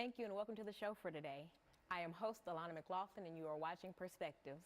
Thank you and welcome to the show for today. I am host Alana McLaughlin and you are watching Perspectives.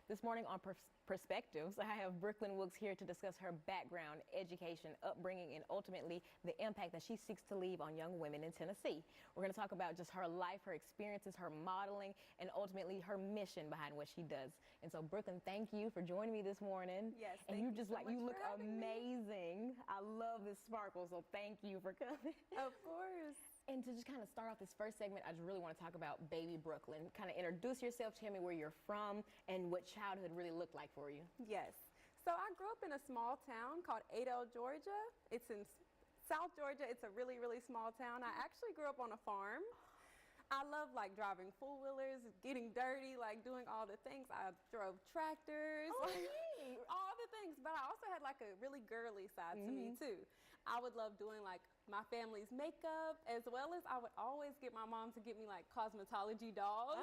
This morning on Perspectives, I have Brooklen Wilkes here to discuss her background, education, upbringing, and ultimately the impact that she seeks to leave on young women in Tennessee. We're going to talk about just her life, her experiences, her modeling, and ultimately her mission behind what she does. And so Brooklen, thank you for joining me this morning. Yes, and you just so you look amazing. I love this sparkle, so thank you for coming. Of course. And to just kind of start off this first segment, I just really want to talk about baby Brooklen. Kind of introduce yourself, tell me where you're from, and what childhood really looked like for you. Yes. So I grew up in a small town called Adel, Georgia. It's in South Georgia. It's a really, really small town. I actually grew up on a farm. I love like driving four-wheelers, getting dirty, like doing all the things. I drove tractors, all the things. But I also had like a really girly side to me too. I would love doing like my family's makeup, as well as I would always get my mom to get me like cosmetology dolls.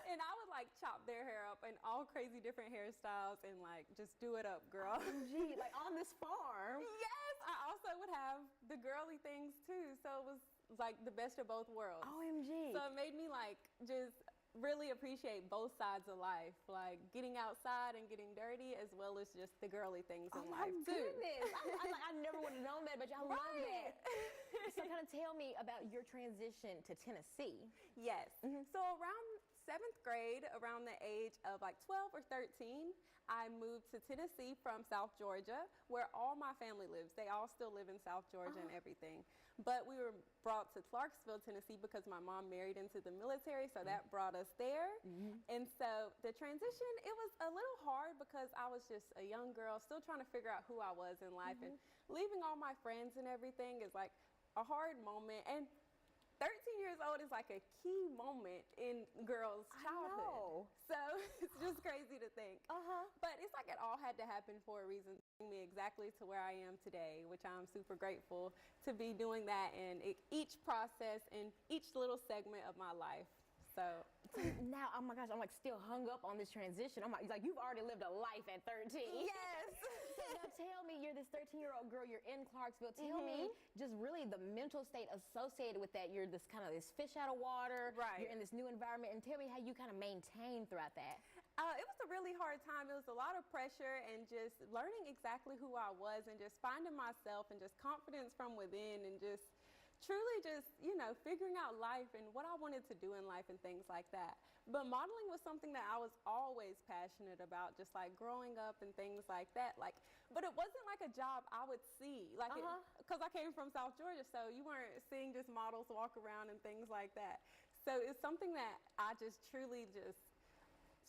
And I would like chop their hair up in all crazy different hairstyles and like just do it up, girl. Gee, like on this farm. Yes, I also would have the girly things too. So it was like the best of both worlds. OMG. So it made me like just really appreciate both sides of life, like getting outside and getting dirty, as well as just the girly things in life too. Goodness. I never would have known that, but I love that. So kind of tell me about your transition to Tennessee. Yes. So around 7th grade, around the age of like 12 or 13, I moved to Tennessee from South Georgia, where all my family lives. They all still live in South Georgia and everything. But we were brought to Clarksville, Tennessee, because my mom married into the military, so that brought us there. And so the transition, it was a little hard because I was just a young girl, still trying to figure out who I was in life. And leaving all my friends and everything is like a hard moment. And 13 years old is like a key moment in girls' childhood. So it's just crazy to think. But it's like it all had to happen for a reason, to bring me exactly to where I am today, which I'm super grateful to be doing that in each process and each little segment of my life. So now, oh my gosh, I'm like still hung up on this transition. I'm like you've already lived a life at 13. Yes. So now tell me, you're this 13-year-old girl, you're in Clarksville. Tell me just really the mental state associated with that. You're this kind of this fish out of water. Right. You're in this new environment, and tell me how you kind of maintain throughout that. It was a really hard time. It was a lot of pressure and just learning exactly who I was and just finding myself and just confidence from within and just truly just, you know, figuring out life and what I wanted to do in life and things like that. But modeling was something that I was always passionate about, just like growing up and things like that. Like, but it wasn't like a job I would see, like, because I came from South Georgia, so you weren't seeing just models walk around and things like that. So it's something that I just truly just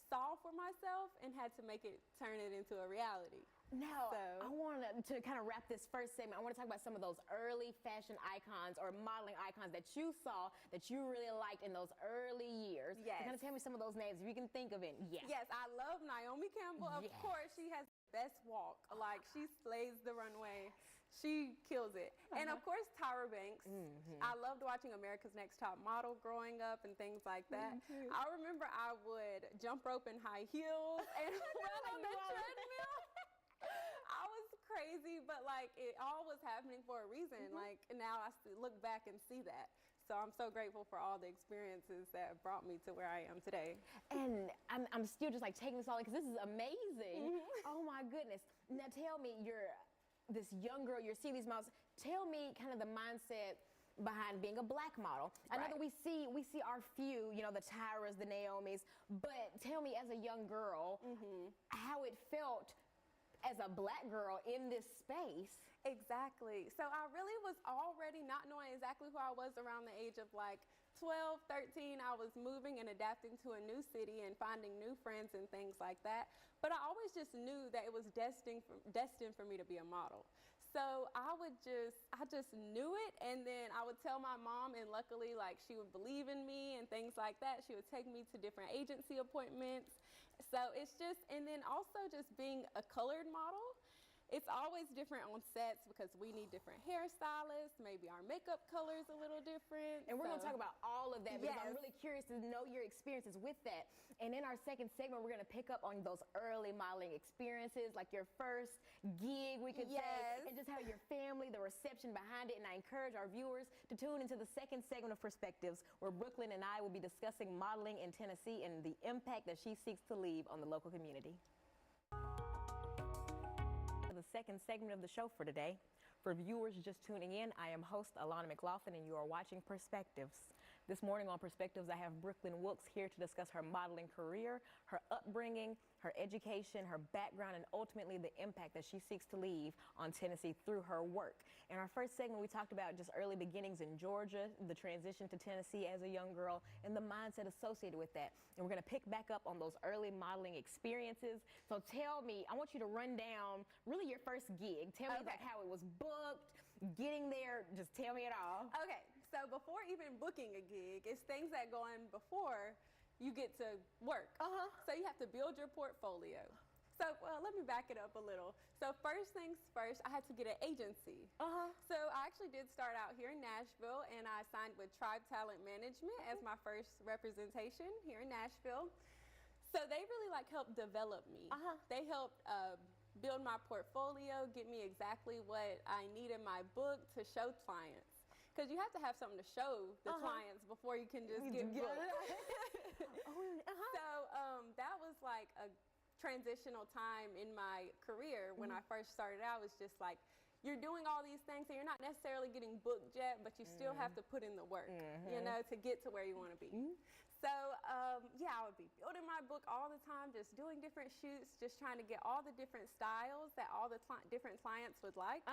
saw for myself and had to turn it into a reality. Now, I want to kind of wrap this first segment. I want to talk about some of those early fashion icons or modeling icons that you saw that you really liked in those early years. Yes. Kind of tell me some of those names if you can think of it. Yes, I love Naomi Campbell. Of course, she has the best walk. Like, she slays the runway. She kills it. And of course, Tyra Banks. I loved watching America's Next Top Model growing up and things like that. I remember I would jump rope in high heels and run on the treadmill. I was crazy, but like it all was happening for a reason. Like now I look back and see that. So I'm so grateful for all the experiences that brought me to where I am today. And I'm still just like taking this all in because this is amazing. Oh my goodness. Now tell me, you're this young girl, you're seeing these models. Tell me kind of the mindset behind being a black model. I know that we see our few, you know, the Tyras, the Naomis, but tell me as a young girl how it felt as a black girl in this space. Exactly. So I really was already not knowing exactly who I was around the age of like 12, 13. I was moving and adapting to a new city and finding new friends and things like that. But I always just knew that it was destined for me to be a model. So I just knew it, and then I would tell my mom, and luckily like she would believe in me and things like that. She would take me to different agency appointments. So it's just, and then also just being a colored model. it's always different on sets because we need different hairstylists. Maybe our makeup color is a little different. And we're going to talk about all of that because I'm Yes. really curious to know your experiences with that. And in our second segment, we're going to pick up on those early modeling experiences, like your first gig, we could say, Yes. and just how your family, the reception behind it. And I encourage our viewers to tune into the second segment of Perspectives, where Brooklen and I will be discussing modeling in Tennessee and the impact that she seeks to leave on the local community. The second segment of the show for today. For viewers just tuning in, I am host Alana McLaughlin, and you are watching Perspectives. This morning on Perspectives, I have Brooklen Wilkes here to discuss her modeling career, her upbringing, her education, her background, and ultimately the impact that she seeks to leave on Tennessee through her work. In our first segment, we talked about just early beginnings in Georgia, the transition to Tennessee as a young girl, and the mindset associated with that. And we're going to pick back up on those early modeling experiences. So tell me, I want you to run down really your first gig. Tell me like how it was booked, getting there, just tell me it all. Okay, so before even booking a gig, it's things that go in before you get to work. So you have to build your portfolio. So let me back it up a little. So first things first, I had to get an agency. So I actually did start out here in Nashville, and I signed with Tribe Talent Management as my first representation here in Nashville. So they really helped develop me. They helped build my portfolio, get me exactly what I need in my book to show clients. Because you have to have something to show the clients before you can just get booked. So that was like a transitional time in my career. When I first started out, it was just like, you're doing all these things and you're not necessarily getting booked yet, but you still have to put in the work, you know, to get to where you want to be. So yeah, I would be building my book all the time, just doing different shoots, just trying to get all the different styles that all the different clients would like.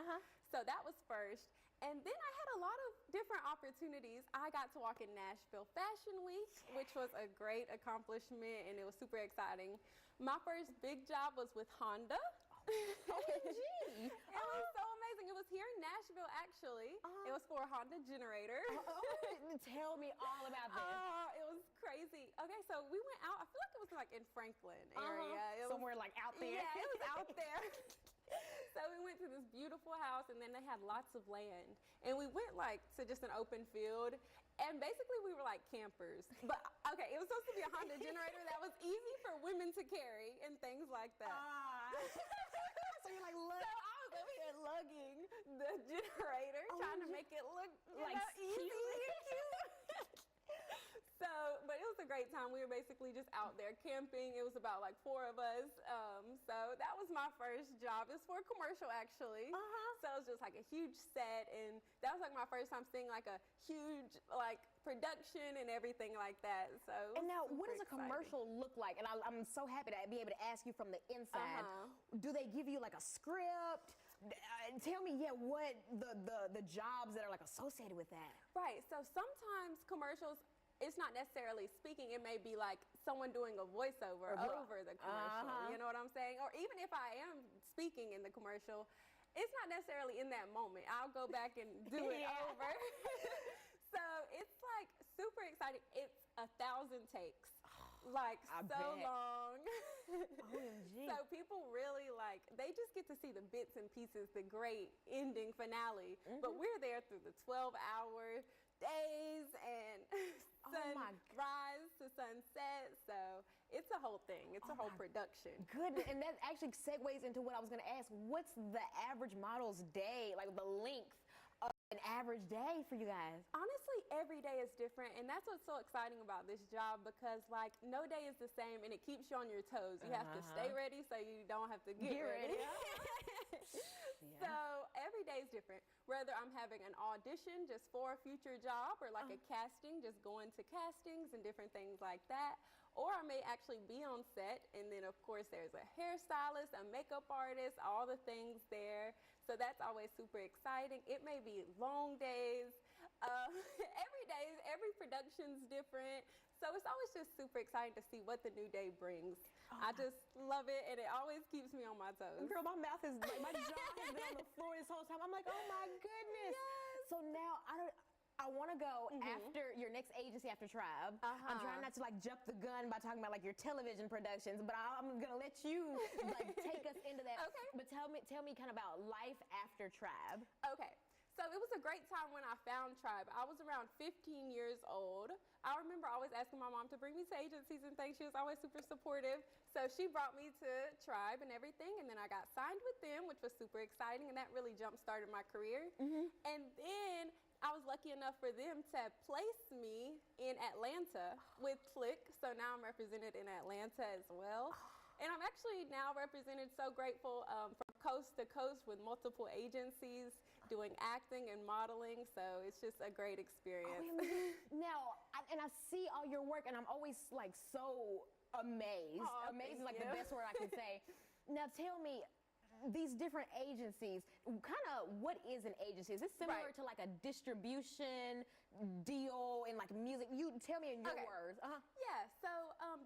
So that was first. And then I had a lot of different opportunities. I got to walk in Nashville Fashion Week, which was a great accomplishment, and it was super exciting. My first big job was with Honda. OMG! It was so amazing. It was here in Nashville, actually. It was for a Honda generator. Tell me all about this. It was crazy. Okay, so we went out. I feel like it was like in Franklin area. Somewhere like out there. Yeah, it was out there. So we went to this beautiful house, and then they had lots of land. And we went to just an open field. And basically we were like campers. But okay, it was supposed to be a Honda generator that was easy for women to carry and things like that. So you're like, look. So I was over here lugging the generator, trying to make it look like easy and cute. So, but it was a great time. We were basically just out there camping. It was about 4 of us. So that was my first job. It was for a commercial, actually. So it was just a huge set, and that was my first time seeing a huge production and everything like that. So and now, what does a exciting. commercial look like? And I'm so happy to be able to ask you from the inside. Do they give you a script? Tell me, what the jobs that are associated with that? Right. So sometimes commercials, it's not necessarily speaking. It may be someone doing a voiceover over the commercial. You know what I'm saying? Or even if I am speaking in the commercial, it's not necessarily in that moment. I'll go back and do it over. So it's super exciting. It's 1,000 takes. So long. OMG. So people really they just get to see the bits and pieces, the great ending finale. But we're there through the 12-hour days and sunrise to sunset. So it's a whole thing. It's a whole production. Goodness, and that actually segues into what I was going to ask. What's the average model's day, the length of an average day for you guys? Honestly, every day is different, and that's what's so exciting about this job because no day is the same, and it keeps you on your toes. You have to stay ready so you don't have to get ready. So every day is different. Whether I'm having an audition just for a future job or a casting, just going to castings and different things like that. Or I may actually be on set, and then of course there's a hairstylist, a makeup artist, all the things there. So that's always super exciting. It may be long days. Every day, every production's different. So it's always just super exciting to see what the new day brings. I just love it, and it always keeps me on my toes. Girl, my mouth is my jaw has been on the floor this whole time. I'm like, oh my goodness. Yes. So now I want to go after your next agency after Tribe. I'm trying not to like jump the gun by talking about like your television productions, but I'm gonna let you like take us into that. Okay. But tell me kind of about life after Tribe. Okay. So it was a great time when I found Tribe. I was around 15 years old. I remember always asking my mom to bring me to agencies and things. She was always super supportive. So she brought me to Tribe and everything, and then I got signed with them, which was super exciting, and that really jump-started my career. And then I was lucky enough for them to place me in Atlanta with Click. So now I'm represented in Atlanta as well. And I'm actually now represented, so grateful, from coast to coast with multiple agencies doing acting and modeling. So it's just a great experience. Now, I see all your work, and I'm always like so amazed. Amazed is like the best word I can say. Now tell me, these different agencies, kind of what is an agency? Is this similar to like a distribution deal in like music? You tell me in your words. Yeah, so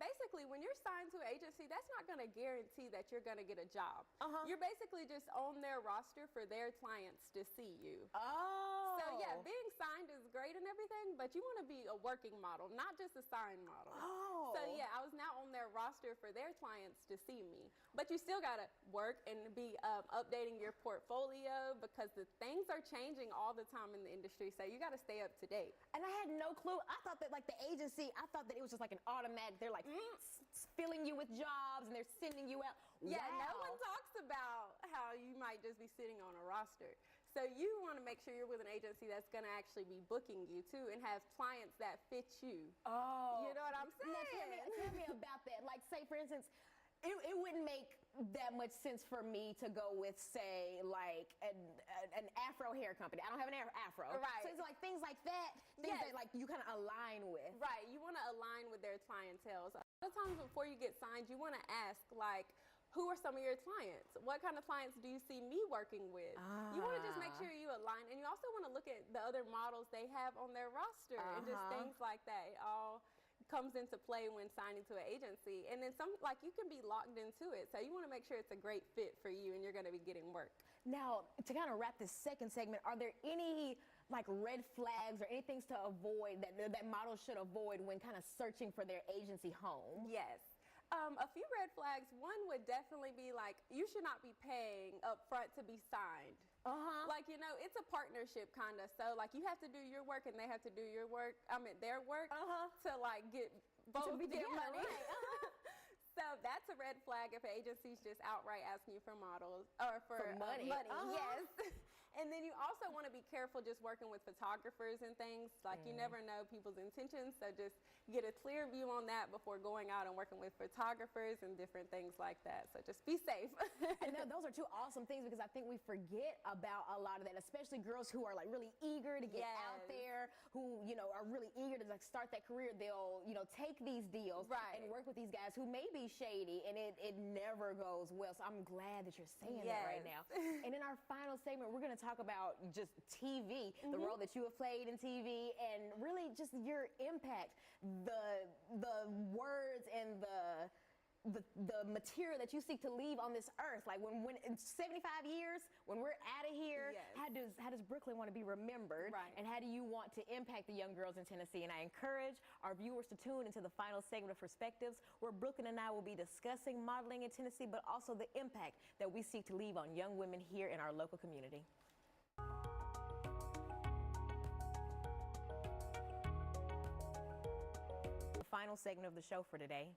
basically when you're signed to an agency, that's not going to guarantee that you're going to get a job. You're basically just on their roster for their clients to see you. So yeah, being signed is great and everything, but you want to be a working model, not just a signed model. So yeah, I was now on their roster for their clients to see me. But you still got to work and be updating your portfolio because the things are changing all the time in the industry. So you got to stay up to date. And I had no clue. I thought that like the agency, I thought that it was just like an automatic, they're like filling you with jobs and they're sending you out. Yeah, no one talks about how you might just be sitting on a roster. So you want to make sure you're with an agency that's going to actually be booking you too and have clients that fit you. You know what I'm saying? Now tell me about that. Like say for instance, it wouldn't make that much sense for me to go with, say, like an Afro hair company. I don't have an Afro. Right. So it's like things like that, things that like you kind of align with. Right. You want to align with their clientele. So a lot of times before you get signed, you want to ask like, who are some of your clients? What kind of clients do you see me working with? You want to just make sure you align. And you also want to look at the other models they have on their roster and just things like that. It all comes into play when signing to an agency. And then you can be locked into it. So you want to make sure it's a great fit for you and you're going to be getting work. Now, to kind of wrap this second segment, are there any like red flags or any things to avoid that models should avoid when kind of searching for their agency home? Yes. A few red flags. One would definitely be like, you should not be paying up front to be signed. Like, you know, it's a partnership kind of. So, like, you have to do your work and they have to do their work to, like, get both get money. Right. So that's a red flag if an agency's just outright asking you for models or for money. Yes. And then you also want to be careful just working with photographers and things. Like you never know people's intentions, so just get a clear view on that before going out and working with photographers and different things like that. So just be safe. And those are two awesome things because I think we forget about a lot of that, especially girls who are like really eager to get out there, who, you know, are really eager to like start that career. They'll, you know, take these deals and work with these guys who may be shady and it never goes well. So I'm glad that you're saying that right now. And in our final segment, we're going to talk about just TV, the role that you have played in TV, and really just your impact, the words and the material that you seek to leave on this earth. Like when in 75 years, when we're out of here, how does Brooklen want to be remembered? And how do you want to impact the young girls in Tennessee? And I encourage our viewers to tune into the final segment of Perspectives, where Brooklen and I will be discussing modeling in Tennessee, but also the impact that we seek to leave on young women here in our local community. The final segment of the show for today.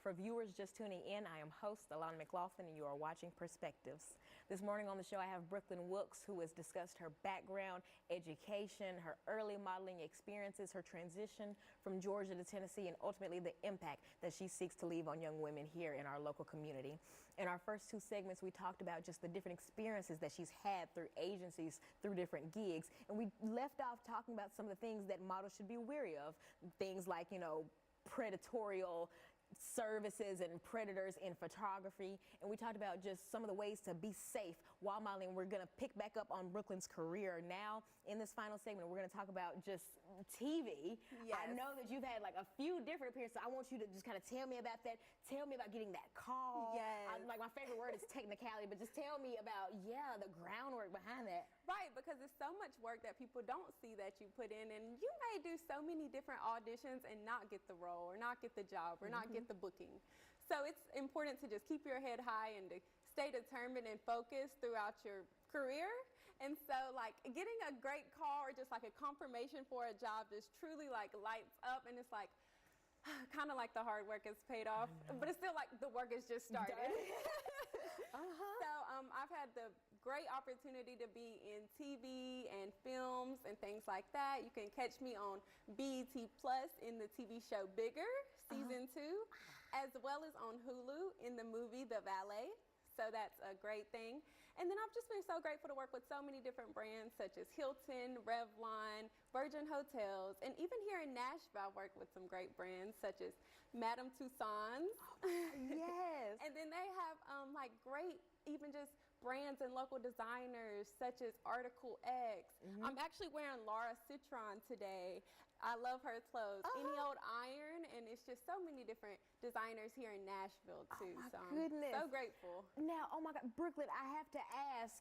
For viewers just tuning in, I am host Alana McLaughlin, and you are watching Perspectives. This morning on the show, I have Brooklen Wilkes, who has discussed her background, education, her early modeling experiences, her transition from Georgia to Tennessee, and ultimately the impact that she seeks to leave on young women here in our local community. In our first two segments, we talked about just the different experiences that she's had through agencies, through different gigs, and we left off talking about some of the things that models should be wary of, things like, you know, predatorial services and predators in photography, and we talked about just some of the ways to be safe while modeling. We're going to pick back up on Brooklen's career now. In this final segment, we're going to talk about just TV. I know that you've had like a few different appearances. I want you to just kind of tell me about that. Tell me about getting that call. Like my favorite word is technicality, but just tell me about, the groundwork behind that. Right, because it's so much work that people don't see that you put in, and you may do so many different auditions and not get the role or not get the job or not get the booking. So it's important to just keep your head high and to stay determined and focused throughout your career. And so, like, getting a great call or just like a confirmation for a job just truly like lights up, and it's like kind of like the hard work is paid off, but it's still like the work is just started. So I've had the great opportunity to be in TV and films and things like that. You can catch me on BET Plus in the TV show Bigger, season 2, as well as on Hulu in the movie The Valet. So that's a great thing. And then I've just been so grateful to work with so many different brands such as Hilton, Revlon, Virgin Hotels, and even here in Nashville, I've worked with some great brands such as Madame Tussauds. Yes. And then they have like great, even just brands and local designers such as Article X. I'm actually wearing Laura Citron today. I love her clothes. Any Old Iron, and it's just so many different designers here in Nashville too. Oh my so goodness. I'm so grateful. Now, oh my God, Brooklen, I have to ask,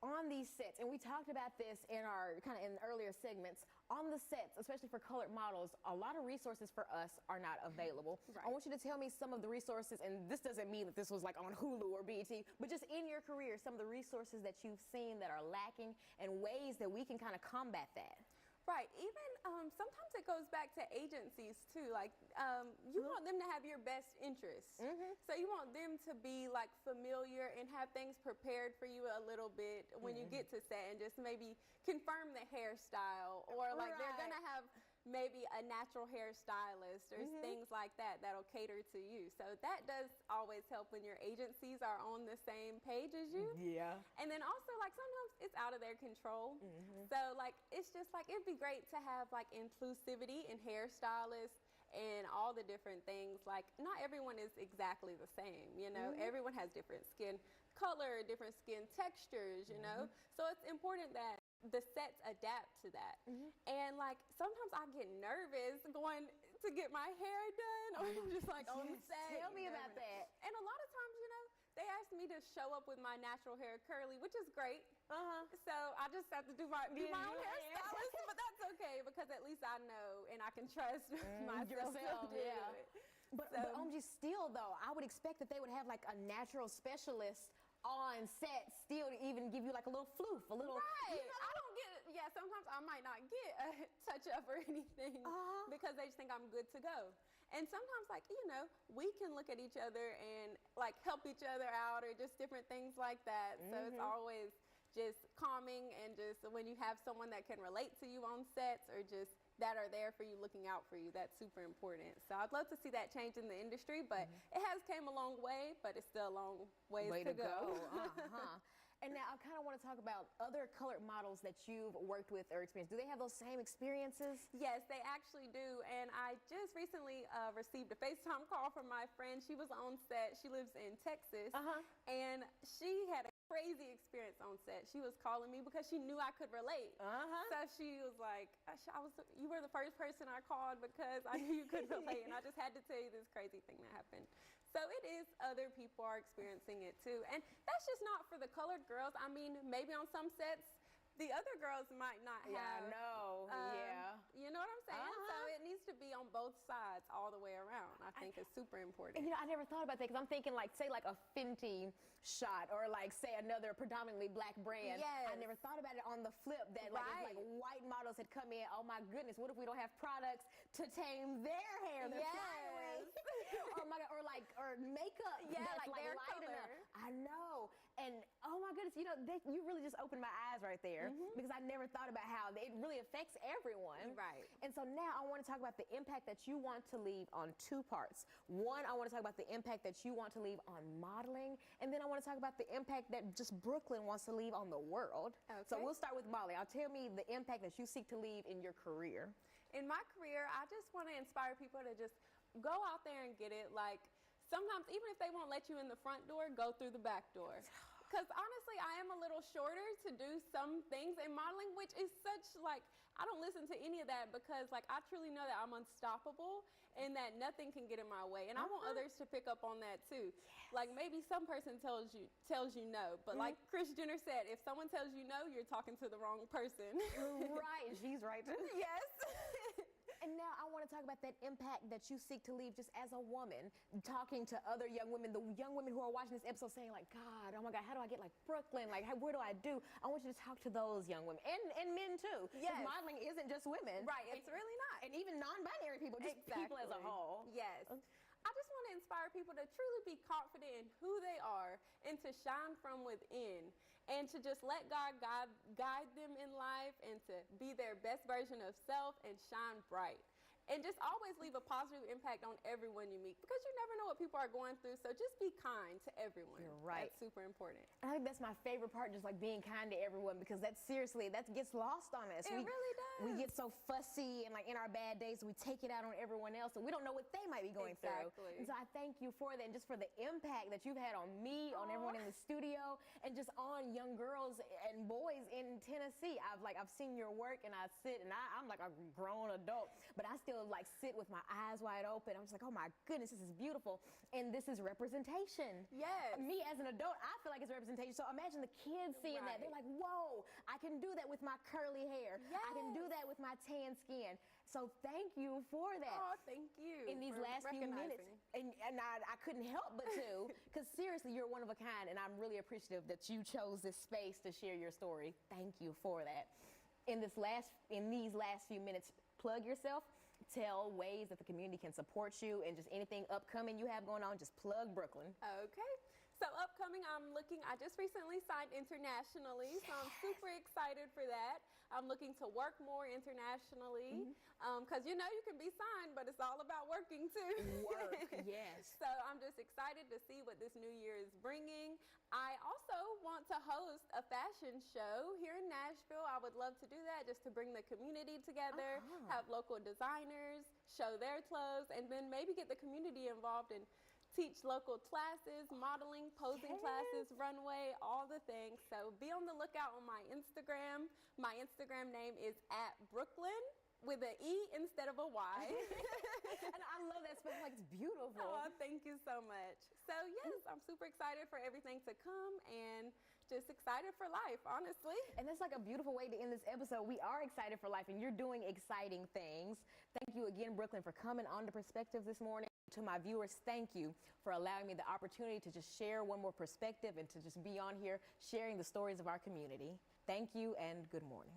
on these sets, and we talked about this in our kind of in earlier segments, on the sets, especially for colored models, a lot of resources for us are not available. Right. I want you to tell me some of the resources, and this doesn't mean that this was like on Hulu or BET, but just in your career, some of the resources that you've seen that are lacking and ways that we can kind of combat that. Right. Even sometimes it goes back to agencies too. Like you want them to have your best interests. So you want them to be like familiar and have things prepared for you a little bit when you get to set, and just maybe confirm the hairstyle, or like they're gonna have maybe a natural hairstylist or things like that that'll cater to you. So that does always help when your agencies are on the same page as you. Yeah. And then also, like, sometimes it's out of their control. So like it's just like it'd be great to have like inclusivity in hairstylists and all the different things. Like, not everyone is exactly the same, you know. Everyone has different skin color, different skin textures, you know. So it's important that the sets adapt to that. And like sometimes I get nervous going to get my hair done, or just like on set. Tell me about that. And a lot of times, you know, they ask me to show up with my natural hair curly, which is great. So I just have to do my own hairstylist, but that's okay, because at least I know and I can trust myself to do it. But OMG, still though, I would expect that they would have like a natural specialist on set still to even give you like a little floof, a little. Right. You know? I don't get it. Yeah, sometimes I might not get a touch up or anything because they just think I'm good to go. And sometimes, like, you know, we can look at each other and like help each other out, or just different things like that. So it's always just calming, and just when you have someone that can relate to you on sets, or just that are there for you, looking out for you, that's super important. So I'd love to see that change in the industry, but it has came a long way, but it's still a long ways to go. And now I kind of want to talk about other colored models that you've worked with or experienced. Do they have those same experiences? Yes, they actually do. And I just recently received a FaceTime call from my friend. She was on set. She lives in Texas. And she had a crazy experience on set. She was calling me because she knew I could relate. So she was like, you were the first person I called because I knew you could relate. And I just had to tell you this crazy thing that happened. So it is, other people are experiencing it too. And that's just not for the colored girls. I mean, maybe on some sets, the other girls might not have. You know what I'm saying? So it needs to be on both sides all the way around. I think it's super important. And, you know, I never thought about that, because I'm thinking like, say like a Fenty shot, or like say another predominantly black brand. I never thought about it on the flip that like if like white models had come in, oh my goodness, what if we don't have products to tame their hair? They're flying away. Oh my God, or makeup. That's like like their light color. enough. I know. And oh my goodness, you know, you really just opened my eyes right there, because I never thought about how it really affects everyone. Right. And so now I want to talk about the impact that you want to leave on two parts. One, I want to talk about the impact that you want to leave on modeling, and then I want to talk about the impact that just Brooklen wants to leave on the world. So we'll start with Molly. Tell me the impact that you seek to leave in your career. In my career, I just want to inspire people to just go out there and get it. Like, sometimes even if they won't let you in the front door, go through the back door. Because honestly, I am a little shorter to do some things in modeling, which is such like, I don't listen to any of that because like I truly know that I'm unstoppable and that nothing can get in my way. And I want others to pick up on that too. Like maybe some person tells you no, but like Kris Jenner said, if someone tells you no, you're talking to the wrong person. Right, she's right too. Yes. And now I want to talk about that impact that you seek to leave just as a woman, talking to other young women, the young women who are watching this episode saying like, God, oh my God, how do I get like Brooklen? Like, where do I do? I want you to talk to those young women and men too. Yes. Because modeling isn't just women. Right, it's really not. And even non-binary people, just people as a whole. Yes. I just want to inspire people to truly be confident in who they are and to shine from within and to just let God guide them in life and to be their best version of self and shine bright. And just always leave a positive impact on everyone you meet because you never know what people are going through. So just be kind to everyone. You're right. That's super important. I think that's my favorite part, just like being kind to everyone, because that gets lost on us. It really does. We get so fussy and like in our bad days, we take it out on everyone else and we don't know what they might be going through. And so I thank you for that and just for the impact that you've had on me, on everyone in the studio, and just on young girls and boys in Tennessee. I've seen your work and I sit and I'm like a grown adult, but I still like sit with my eyes wide open. I'm just like, oh my goodness, this is beautiful. And this is representation. Yes. Me as an adult, I feel like it's representation. So imagine the kids seeing that. They're like, whoa, I can do that with my curly hair. Yes. I can do that with my tan skin. So thank you for that. Oh, thank you. In these last few minutes. And I couldn't help but to, because seriously, you're one of a kind, and I'm really appreciative that you chose this space to share your story. Thank you for that. In these last few minutes, plug yourself. Tell ways that the community can support you and just anything upcoming you have going on, just plug Brooklen. Okay. So upcoming, I just recently signed internationally, so I'm super excited for that. I'm looking to work more internationally because you can be signed, but it's all about working too. Work, yes. So I'm just excited to see what this new year is bringing. I also want to host a fashion show here in Nashville. I would love to do that just to bring the community together, have local designers show their clothes, and then maybe get the community involved and teach local classes, modeling, posing classes, runway, all the things. So be on the lookout on my Instagram. My Instagram name is @Brooklen with an E instead of a Y. And I love that spelling, like it's beautiful. Oh, thank you so much. So yes, I'm super excited for everything to come and just excited for life, honestly. And that's like a beautiful way to end this episode. We are excited for life and you're doing exciting things. Thank you again, Brooklen, for coming on to Perspectives this morning. To my viewers, thank you for allowing me the opportunity to just share one more perspective and to just be on here sharing the stories of our community. Thank you and good morning.